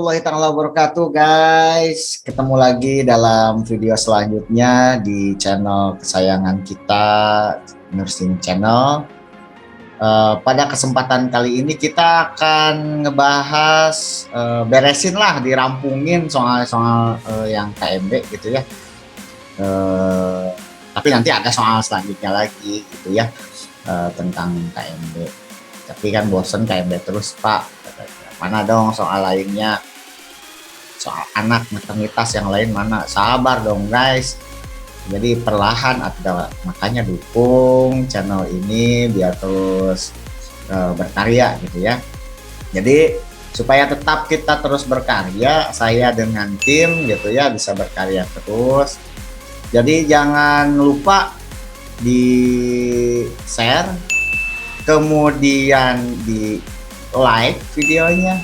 warahmatullahi taala wabarakatuh guys. Ketemu lagi dalam video selanjutnya di channel kesayangan kita, Nursing Channel. Pada kesempatan kali ini kita akan ngebahas, beresin lah, dirampungin soal-soal yang KMB gitu ya. Tapi nanti ada soal selanjutnya lagi gitu ya, tentang KMB. Tapi kan bosen KMB terus Pak. Mana dong soal lainnya, soal anak maternitas yang lain mana, sabar dong guys. Jadi perlahan ada, makanya dukung channel ini biar terus berkarya gitu ya. Jadi supaya tetap kita terus berkarya, saya dengan tim gitu ya bisa berkarya terus. Jadi jangan lupa di share, kemudian di like videonya,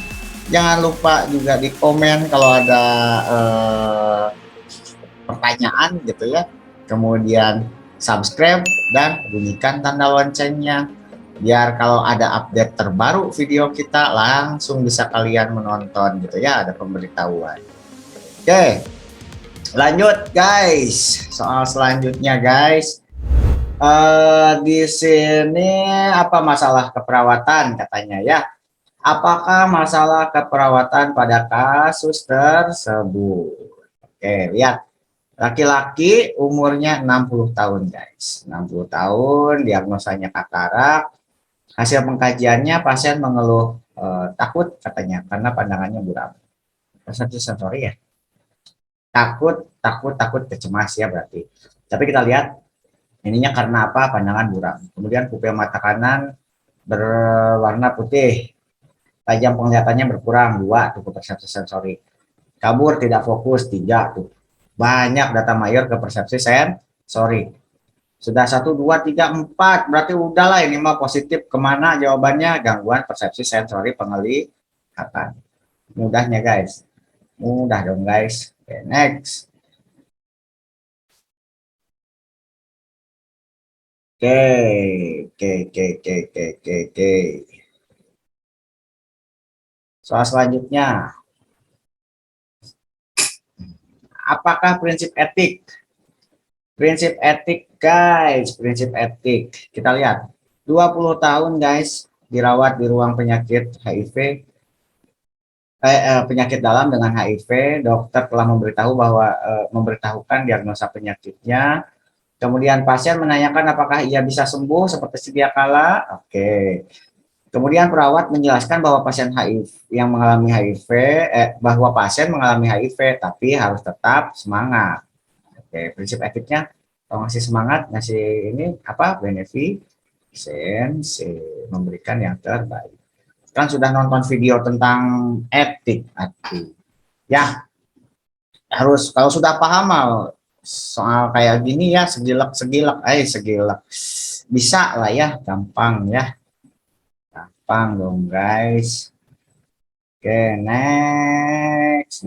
jangan lupa juga di komen kalau ada pertanyaan gitu ya, kemudian subscribe dan bunyikan tanda loncengnya biar kalau ada update terbaru video kita langsung bisa kalian menonton gitu ya, ada pemberitahuan. Oke, lanjut guys, soal selanjutnya guys. Di sini apa masalah keperawatan katanya ya. Apakah masalah keperawatan pada kasus tersebut? Oke, lihat. Laki-laki umurnya 60 tahun, guys. 60 tahun, diagnosanya katarak. Hasil pengkajiannya pasien mengeluh takut katanya karena pandangannya buram. Persepsi sensori ya. Takut kecemas ya berarti. Tapi kita lihat ininya karena apa? Pandangan buram. Kemudian pupil mata kanan berwarna putih. Tajam penglihatannya berkurang 2 tuh ke persepsi sensori. Kabur tidak fokus 3 tuh. Banyak data mayor ke persepsi sensori. Sudah 1 2 3 4 berarti udahlah ini mah positif. Kemana jawabannya? Gangguan persepsi sensori penglihatan. Mudahnya guys. Mudah dong guys. Oke, next. Oke. Soal selanjutnya, apakah prinsip etik? Prinsip etik guys, prinsip etik. Kita lihat, 20 tahun guys, dirawat di ruang penyakit HIV, penyakit dalam dengan HIV, dokter telah memberitahukan diagnosa penyakitnya. Kemudian pasien menanyakan apakah ia bisa sembuh seperti sedia kala. Oke. Kemudian perawat menjelaskan bahwa pasien HIV yang mengalami HIV, bahwa pasien mengalami HIV, tapi harus tetap semangat. Oke, prinsip etiknya kalau ngasih semangat, ngasih ini apa? Beneficence, memberikan yang terbaik. Kan sudah nonton video tentang etik, ya harus kalau sudah paham soal kayak gini ya segilak bisa lah ya, gampang ya. Gampang dong guys. Oke, next.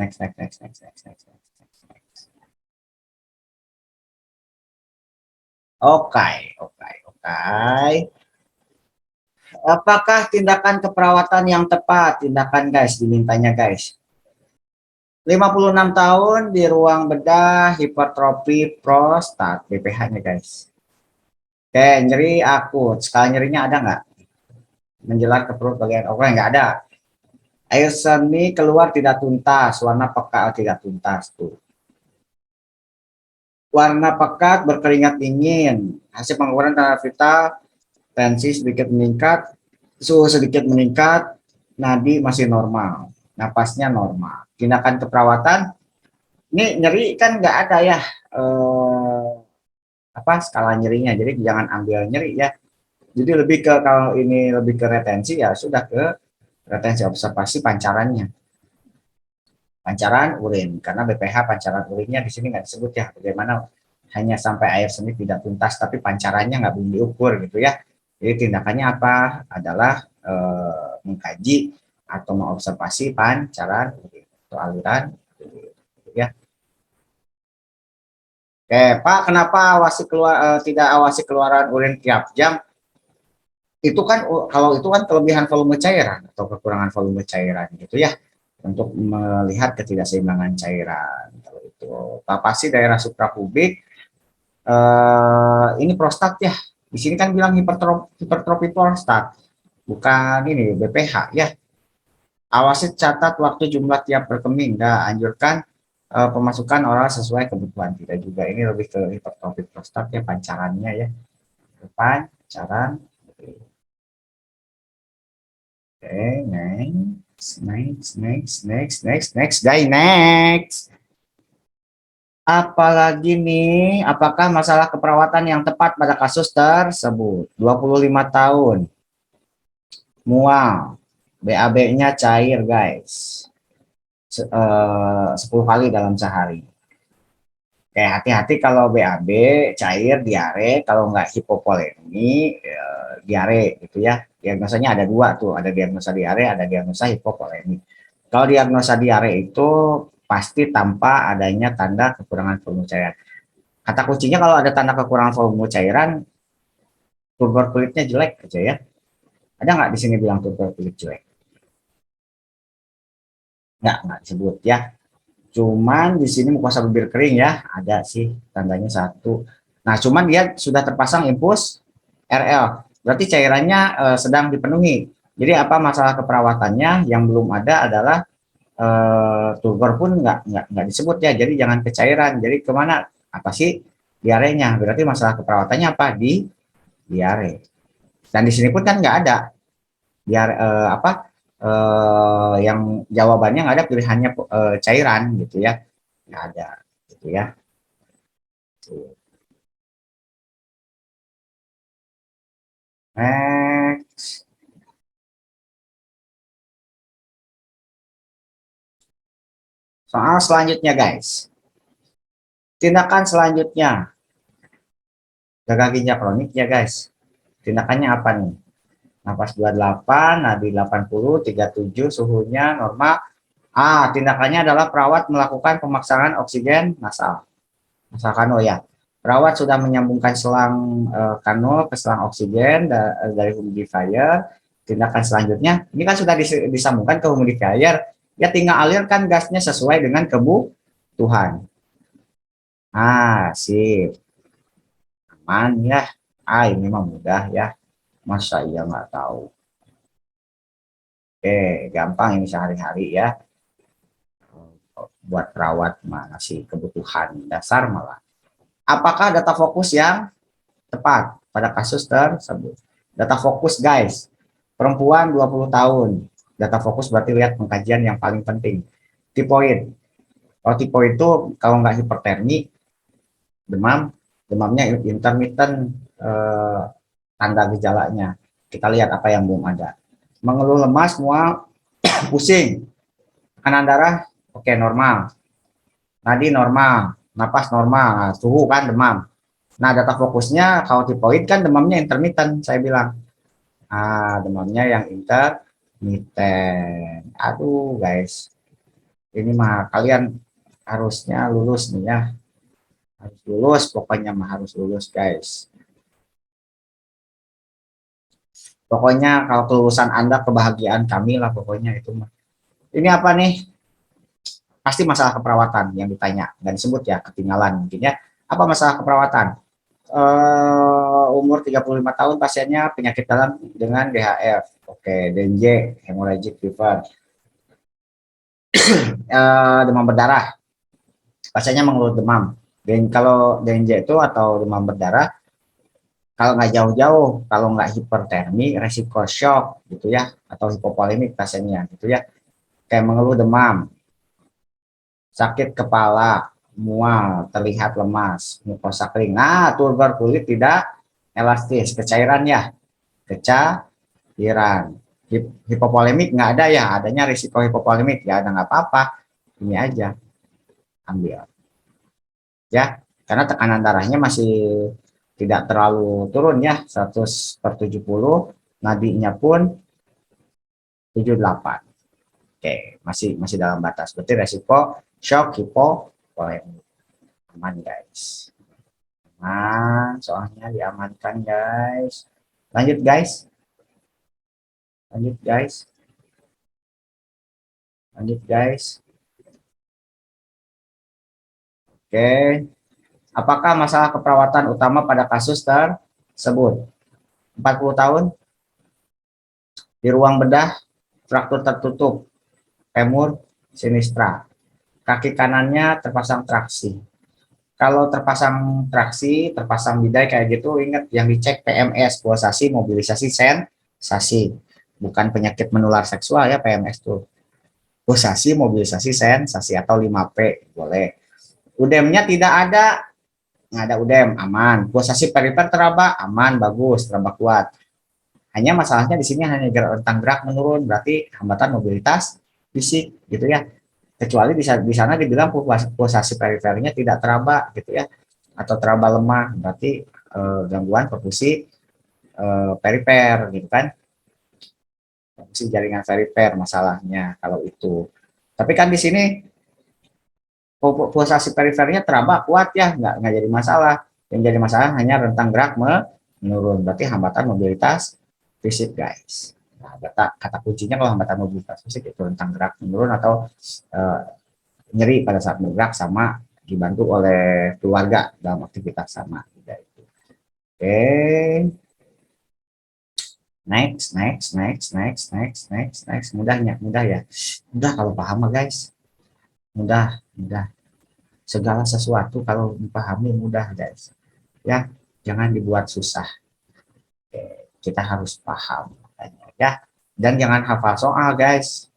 Oke. Apakah tindakan keperawatan yang tepat? Tindakan guys, dimintanya guys. 56 tahun di ruang bedah, hipertrofi prostat, BPH-nya guys. Oke, nyeri akut. Skala nyerinya ada nggak? Menjelar ke perut bagian oke, nggak ada. Air seni keluar tidak tuntas, warna pekat tidak tuntas tuh. Warna pekat berkeringat dingin, hasil pengukuran tanda vital, tensi sedikit meningkat, suhu sedikit meningkat, nadi masih normal, napasnya normal. Tindakan keperawatan, ini nyeri kan nggak ada ya, skala nyerinya, jadi jangan ambil nyeri ya. Jadi lebih ke, kalau ini lebih ke retensi ya sudah ke retensi observasi pancarannya. Pancaran urin, karena BPH pancaran urinnya di sini nggak disebut ya, bagaimana hanya sampai air seni tidak tuntas, tapi pancarannya nggak belum diukur gitu ya. Jadi tindakannya apa? Adalah mengkaji atau mengobservasi pancaran urin atau aliran urin, gitu ya. Oke, Pak, kenapa tidak awasi keluaran urin tiap jam? Itu kan kalau itu kan kelebihan volume cairan atau kekurangan volume cairan gitu ya. untuk melihat ketidakseimbangan cairan. Kalau itu palpasi daerah suprapubik, ini prostat ya. Di sini kan bilang hipertrofi prostat, bukan ini BPH ya. Awasi catat waktu jumlah tiap berkeming. Nah, anjurkan pemasukan oral sesuai kebutuhan. Tidak juga, ini lebih ke hipertrofi prostat ya, pancarannya ya. Pancaran. Oke, next, guys, next. Apalagi nih, apakah masalah keperawatan yang tepat pada kasus tersebut? 25 tahun, mual, BAB-nya cair, guys. 10 kali dalam sehari. Kayak hati-hati kalau BAB, cair, diare, kalau nggak hipovolemi, diare gitu ya. Diagnosanya ada dua tuh, ada diagnosa diare, ada diagnosa hipovolemi. Kalau diagnosa diare itu pasti tanpa adanya tanda kekurangan volume cairan. Kata kuncinya kalau ada tanda kekurangan volume cairan, turgor kulitnya jelek aja ya. Ada nggak di sini bilang turgor kulit jelek? Nggak disebut ya. Cuman di sini mukosa bibir kering ya, ada sih tandanya satu. Nah, cuman dia sudah terpasang infus RL, berarti cairannya sedang dipenuhi. Jadi apa masalah keperawatannya yang belum ada adalah turgor pun nggak disebut ya. Jadi jangan ke cairan. Jadi kemana? Apa sih diarenya? Berarti masalah keperawatannya apa di diare. Dan di sini pun kan nggak ada biar apa yang jawabannya nggak ada pilihannya cairan gitu ya, nggak ada gitu ya. Next, soal selanjutnya guys, tindakan selanjutnya gagal ginjal kronik ya guys. Tindakannya apa nih? Nafas 28, nadi 80, 37, suhunya normal. Tindakannya adalah perawat melakukan pemaksaan oksigen nasal. Nasal kano ya. Perawat sudah menyambungkan selang kano ke selang oksigen dari humidifier. Tindakan selanjutnya, ini kan sudah disambungkan ke humidifier, ya tinggal alirkan gasnya sesuai dengan kebutuhan. Sip. Aman ya. Ini mah mudah ya. Masa iya nggak tahu. Oke, gampang ini sehari-hari ya. Buat perawat mana sih kebutuhan dasar malah. Apakah data fokus yang tepat pada kasus tersebut? Data fokus guys, perempuan 20 tahun. Data fokus berarti lihat pengkajian yang paling penting. Tipoid. Kalau tipoid itu kalau nggak hipertermi, demam, demamnya intermittent, tanda gejalanya. Kita lihat apa yang belum ada. Mengeluh lemas, mual, pusing, tekanan darah, oke normal. Nadi normal, napas normal, suhu kan demam. Nah, data fokusnya kalau tipoid kan demamnya intermittent, saya bilang. Demamnya yang intermittent. Aduh, guys. Ini mah kalian harusnya lulus nih ya. Harus lulus, pokoknya mah harus lulus, guys. Pokoknya kalau kelulusan Anda kebahagiaan kami lah pokoknya itu mah. Ini apa nih? Pasti masalah keperawatan yang ditanya. Dan disebut ya, ketinggalan mungkin ya. Apa masalah keperawatan? Umur 35 tahun pasiennya penyakit dalam dengan DHF. Oke, DNJ, hemorrhagic fever. Demam berdarah. Pasiennya mengeluh demam. Dan kalau DNJ itu atau demam berdarah, kalau nggak jauh-jauh, kalau nggak hipertermi, resiko shock gitu ya, atau hipovolemik pasiennya gitu ya. Kayak mengeluh demam, sakit kepala, mual, terlihat lemas, mukosa kering. Turgor kulit tidak elastis, kecairan ya, kecairan. Hipovolemik nggak ada ya, adanya risiko hipovolemik ya, ada nggak apa-apa, ini aja ambil ya, karena tekanan darahnya masih tidak terlalu turun ya, 100/70, nadinya pun 78. Oke, masih masih dalam batas. Berarti resiko shock hipovolemi. Aman guys. Soalnya diamankan guys. Lanjut guys. Lanjut guys. Lanjut guys. Oke. Apakah masalah keperawatan utama pada kasus tersebut? 40 tahun, di ruang bedah, fraktur tertutup, femur, sinistra. Kaki kanannya terpasang traksi. Kalau terpasang traksi, terpasang bidai kayak gitu, ingat yang dicek PMS, pulsasi, mobilisasi, sensasi. Bukan penyakit menular seksual ya PMS tuh. Pulsasi, mobilisasi, sensasi atau 5P, boleh. Udemnya tidak ada, nggak ada udem, aman. Pulsasi perifer teraba, aman, bagus, teraba kuat. Hanya masalahnya di sini hanya rentang gerak menurun, berarti hambatan mobilitas fisik gitu ya. Kecuali di sana dibilang pulsasi perifernya tidak teraba gitu ya, atau teraba lemah, berarti gangguan perfusi perifer gitu kan, perfusi jaringan perifer masalahnya kalau itu. Tapi kan di sini pulsasi perifernya teraba kuat ya, nggak jadi masalah. Yang jadi masalah hanya rentang gerak menurun, berarti hambatan mobilitas fisik guys. Nah, kata kuncinya kalau hambatan mobilitas fisik itu rentang gerak menurun atau uh, nyeri pada saat bergerak sama dibantu oleh keluarga dalam aktivitas sama. Oke, next. Mudah ya. Mudah kalau paham guys. Mudah. Segala sesuatu kalau dipahami mudah guys. Ya, jangan dibuat susah. Oke, kita harus paham ya. Dan jangan hafal soal guys.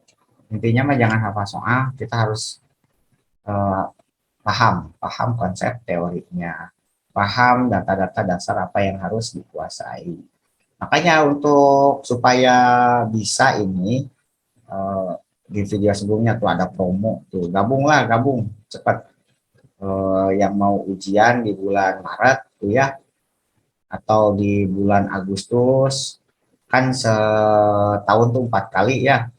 Intinya mah jangan hafal soal, kita harus uh, paham konsep teorinya, paham data-data dasar apa yang harus dikuasai. Makanya untuk supaya bisa ini di video sebelumnya tuh ada promo tuh, gabung cepat, yang mau ujian di bulan Maret tuh ya, atau di bulan Agustus, kan setahun tuh 4 kali ya.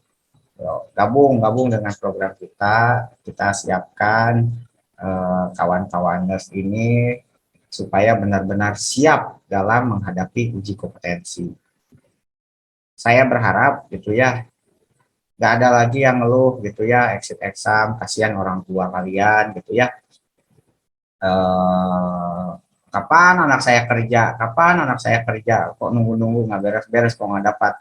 Gabung dengan program kita siapkan kawan-kawaners ini supaya benar-benar siap dalam menghadapi uji kompetensi. Saya berharap gitu ya, nggak ada lagi yang ngeluh gitu ya, exit exam, kasihan orang tua kalian gitu ya. Kapan anak saya kerja, kok nunggu nggak beres-beres, kok nggak dapat,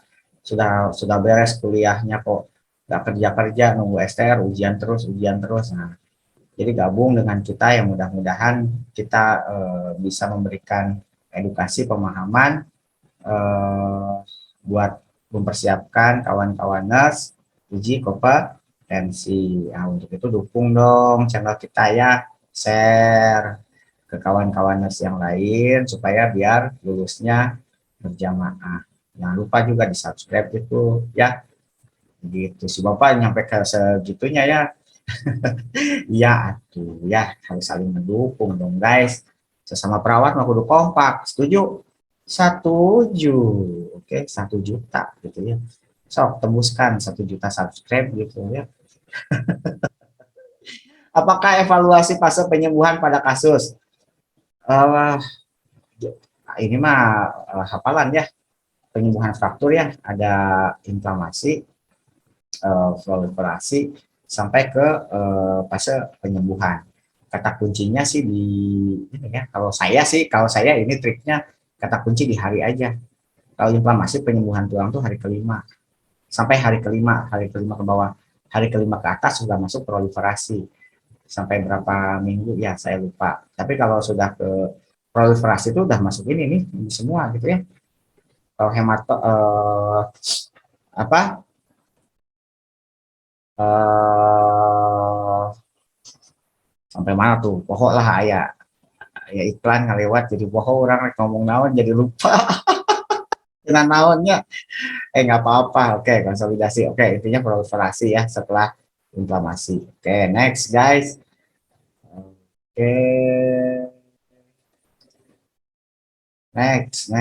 sudah beres kuliahnya kok nggak kerja, nunggu STR, ujian terus. Nah, jadi gabung dengan kita yang mudah-mudahan kita bisa memberikan edukasi pemahaman buat mempersiapkan kawan-kawaners uji kompetensi. Nah, untuk itu dukung dong channel kita ya, share ke kawan-kawaners yang lain supaya biar lulusnya berjamaah. Jangan lupa juga di subscribe gitu ya. Gitu si Bapak nyampe ke segitunya ya. Iya atuh ya, harus saling mendukung dong guys. Sesama perawat mah kudu kompak. Setuju? Setuju. Oke, 1 juta gitu ya. Sok tembuskan 1 juta subscribe gitu ya. Apakah evaluasi fase penyembuhan pada kasus? Uh, ini mah hafalan ya. Penyembuhan fraktur ya, ada inflamasi, proliferasi sampai ke fase penyembuhan. Kata kuncinya sih di ini ya. Kalau saya ini triknya kata kunci di hari aja. Kalau inflamasi penyembuhan tulang tuh hari kelima sampai hari kelima ke bawah, hari kelima ke atas sudah masuk proliferasi. Sampai berapa minggu ya saya lupa. Tapi kalau sudah ke proliferasi itu udah masuk ini semua gitu ya. Kalau apa sampai mana tuh pokok lah ya iklan ngelewat jadi pokok orang ngomong naon jadi lupa dengan naonnya. Nggak apa-apa, oke, konsolidasi, oke, intinya proliferasi ya setelah inflamasi. Oke, next guys. Oke, next.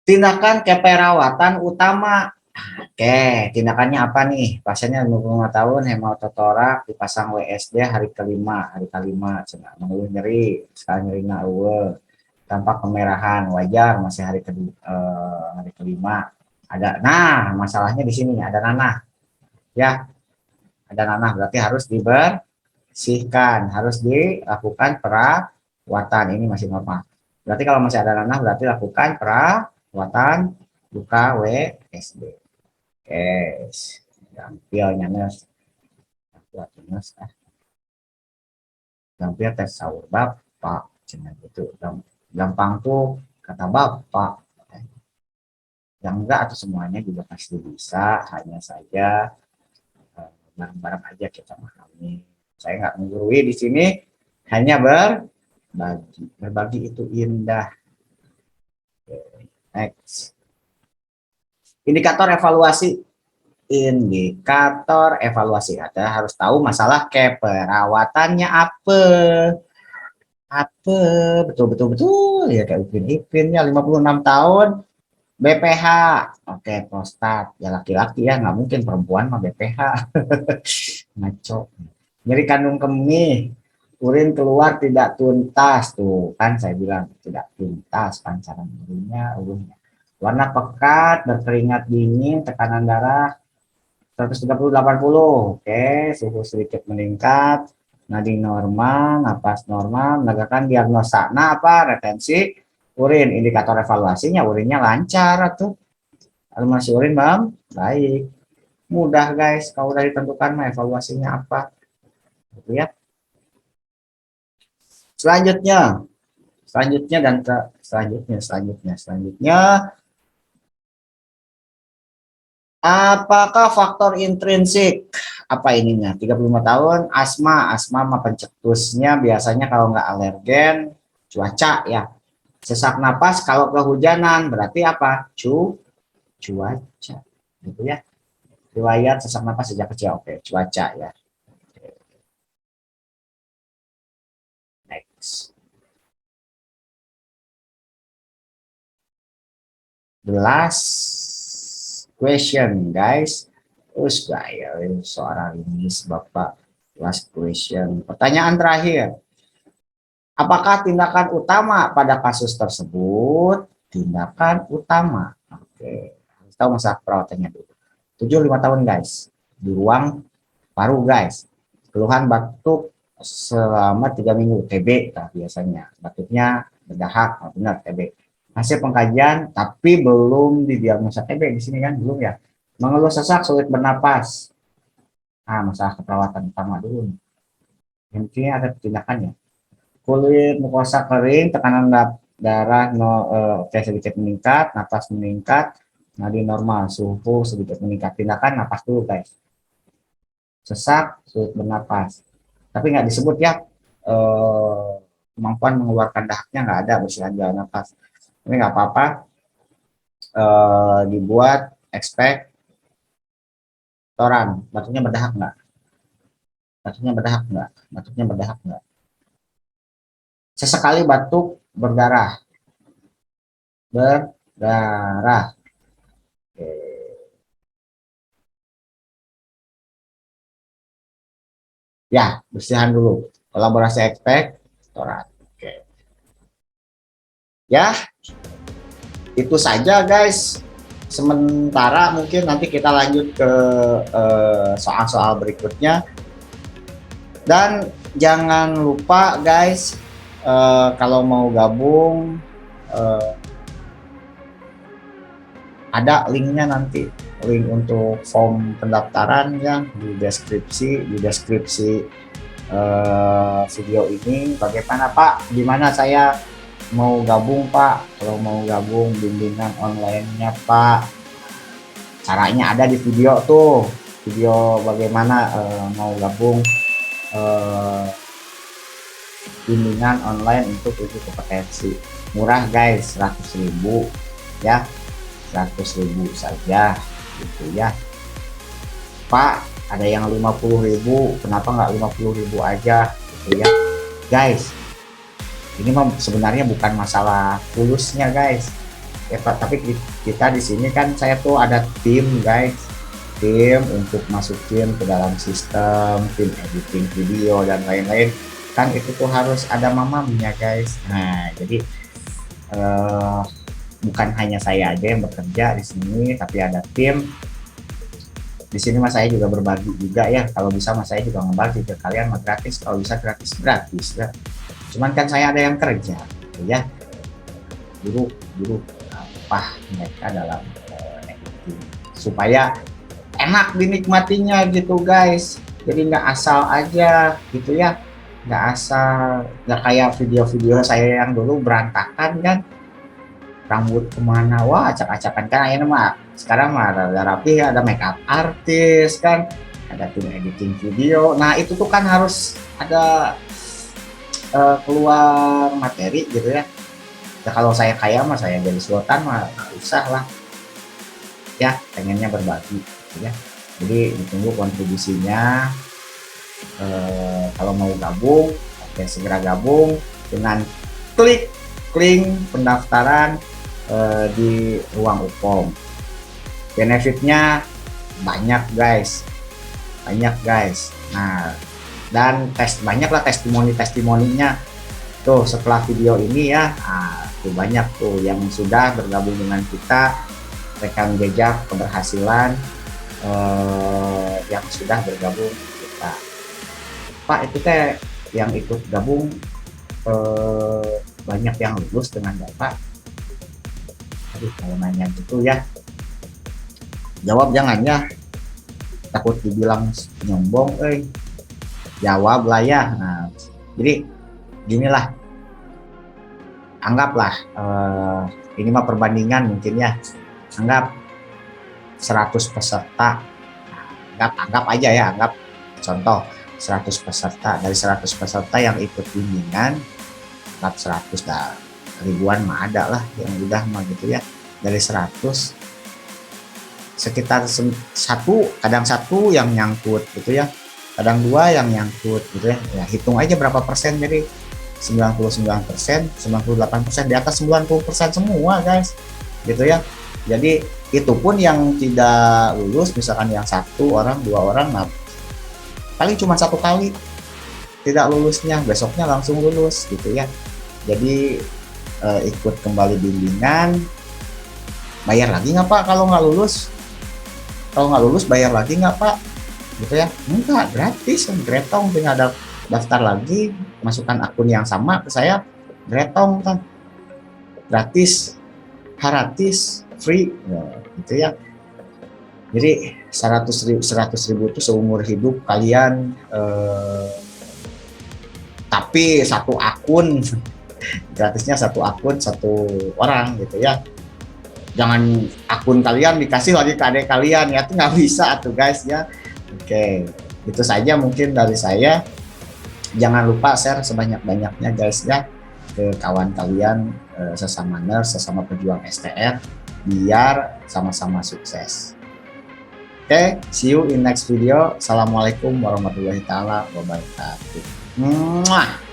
Tindakan keperawatan utama. Oke, tindakannya apa nih? Pasiennya 25 tahun, hematotorak, dipasang WSD hari kelima, mengeluh nyeri, sekali nyeri eueuh. tampak kemerahan, wajar masih hari kedua, hari kelima. Ada, nah masalahnya di sini ada nanah ya, ada nanah berarti harus dibersihkan, harus dilakukan perawatan. Ini masih normal. Berarti kalau masih ada nanah berarti lakukan perawatan luka WSD. Oke, gampilnya nes, gampil tes sahur bapak, cina gitu. Gampang tuh kata bapak. Yang enggak atau semuanya juga pasti bisa, hanya saja bareng-bareng aja kita memahami. Saya nggak menggurui di sini, hanya berbagi. Berbagi itu indah. Next. Indikator evaluasi. Indikator evaluasi. Ada harus tahu masalah keperawatannya apa. Apa betul-betul betul ya kayak Ipin-Ipinnya 56 tahun BPH. Oke, prostat ya laki-laki ya, nggak mungkin perempuan mah BPH. Ngaco. Nyeri kandung kemih, urin keluar tidak tuntas, tuh kan saya bilang tidak tuntas pancaran urinnya. Warna pekat, berkeringat dingin, tekanan darah 130/80. Oke, suhu sedikit meningkat, nadi normal, napas normal, menegakkan diagnosa. Nah, apa? Retensi urin. Indikator evaluasinya urinnya lancar tuh. Kalau masih urin, Bang, baik. Mudah, guys. Kalau udah ditentukan mah evaluasinya apa. Gitu ya. Selanjutnya apakah faktor intrinsik? Apa ininya? 35 tahun, asma. Asma mah pencetusnya biasanya kalau nggak alergen, cuaca ya. Sesak napas kalau kehujanan, berarti apa? Cuaca. Gitu ya. Riwayat sesak napas sejak kecil. Oke, cuaca ya. Next. The last question, guys. Terus gaya seorang ini Bapak. Last question. Pertanyaan terakhir. Apakah tindakan utama pada kasus tersebut? Tindakan utama. Oke. Harus tahu masa perawatannya dulu. 75 tahun, guys. Di ruang paru, guys. Keluhan batuk selama 3 minggu. TB nah, biasanya. Batuknya berdahak. Nah, benar TB. Hasil pengkajian tapi belum didiagnosa TB di sini kan belum ya. Mengeluh sesak, sulit bernapas. Nah, masalah keperawatan utama dulu. Intinya ada tindakannya. Kulit mukosa kering, tekanan darah sedikit meningkat, napas meningkat, nadi normal, suhu sedikit meningkat. Tindakan napas dulu, guys. Sesak, sulit bernapas. Tapi nggak disebut ya kemampuan mengeluarkan dahaknya nggak ada, bersihan jalan napas. Ini nggak apa-apa, dibuat ekspektoran. Batuknya berdahak nggak? Batuknya berdahak nggak? Batuknya berdahak nggak? Sesekali batuk berdarah. Berdarah. Oke. Ya, bersihan dulu. Kolaborasi ekspektoran. Oke. Ya, itu saja, guys. Sementara mungkin nanti kita lanjut ke soal-soal berikutnya. Dan jangan lupa, guys, kalau mau gabung ada linknya nanti, link untuk form pendaftaran ya di deskripsi video ini. Bagaimana Pak, gimana saya mau gabung Pak? Kalau mau gabung bimbingan online-nya Pak, caranya ada di video tuh, video bagaimana mau gabung bimbingan online untuk uji kompetensi. Murah, guys, 100.000 ya, 100.000 saja gitu ya Pak. Ada yang 50.000, kenapa nggak 50.000 aja gitu ya guys. Ini sebenarnya bukan masalah tulusnya, guys ya Pak, tapi kita di sini kan saya tuh ada tim, guys, tim untuk masukin ke dalam sistem, tim editing video dan lain-lain kan, itu tuh harus ada mamamnya, guys. Nah, jadi eh, bukan hanya saya aja yang bekerja di sini, tapi ada tim di sini. Mas saya juga berbagi juga ya, kalau bisa mas saya juga ngebagi ke kalian mah gratis, kalau bisa gratis ya. Cuman kan saya ada yang kerja gitu ya, guru apa mereka dalam editing supaya enak dinikmatinya gitu guys. Jadi nggak asal aja gitu ya, nggak asal, nggak kayak video-video saya yang dulu berantakan kan, rambut kemana, wah acak-acakan kan. Akhirnya mah sekarang mah ada rapi, ada make up artis kan, ada tim editing video. Nah itu tuh kan harus ada keluar materi gitu ya. Ya kalau saya kaya mah saya jadi sultan mah nggak usah lah ya, pengennya berbagi gitu ya. Jadi ditunggu kontribusinya. Kalau mau gabung, oke segera gabung dengan klik link pendaftaran di ruang UPOM. Benefitnya banyak guys, Nah dan banyak lah testimoninya tuh setelah video ini ya. Tuh banyak tuh yang sudah bergabung dengan kita, rekam jejak keberhasilan yang sudah bergabung dengan kita. Pak itu teh yang ikut gabung banyak yang lulus dengan Bapak. Aduh kalau nanya gitu ya, jawab jangan ya, takut dibilang nyombong. Jawab lah ya. Nah, jadi ginilah, anggaplah ini mah perbandingan mungkin ya, anggap 100 peserta. Anggap aja ya, anggap contoh 100 peserta. Dari 100 peserta yang ikut bimbingan, anggap 100 dah, ribuan mah ada lah yang udah mah gitu ya. Dari 100 sekitar kadang satu yang nyangkut gitu ya, kadang dua yang nyangkut gitu ya. Ya hitung aja berapa persen, jadi 99%, 98%, di atas 90% semua guys gitu ya. Jadi itu pun yang tidak lulus, misalkan yang 1 orang 2 orang, nah paling cuma 1 kali tidak lulusnya, besoknya langsung lulus gitu ya. Jadi ikut kembali bimbingan, bayar lagi nggak Pak kalau nggak lulus? Kalau nggak lulus bayar lagi nggak Pak? Gitu ya? Enggak, gratis, gretong, tinggal daftar lagi, masukkan akun yang sama ke saya, gretong kan, gratis, haratis, free, ya, gitu ya. Jadi 100 ribu itu seumur hidup kalian, tapi satu akun, gratisnya satu akun 1 orang gitu ya. Jangan akun kalian dikasih lagi ke adik kalian ya, itu nggak bisa tuh guys ya. Oke, itu saja mungkin dari saya. Jangan lupa share sebanyak-banyaknya guys ya ke kawan kalian, sesama nurse, sesama pejuang STR, biar sama-sama sukses. Oke, see you in next video. Assalamualaikum warahmatullahi wabarakatuh. Muah.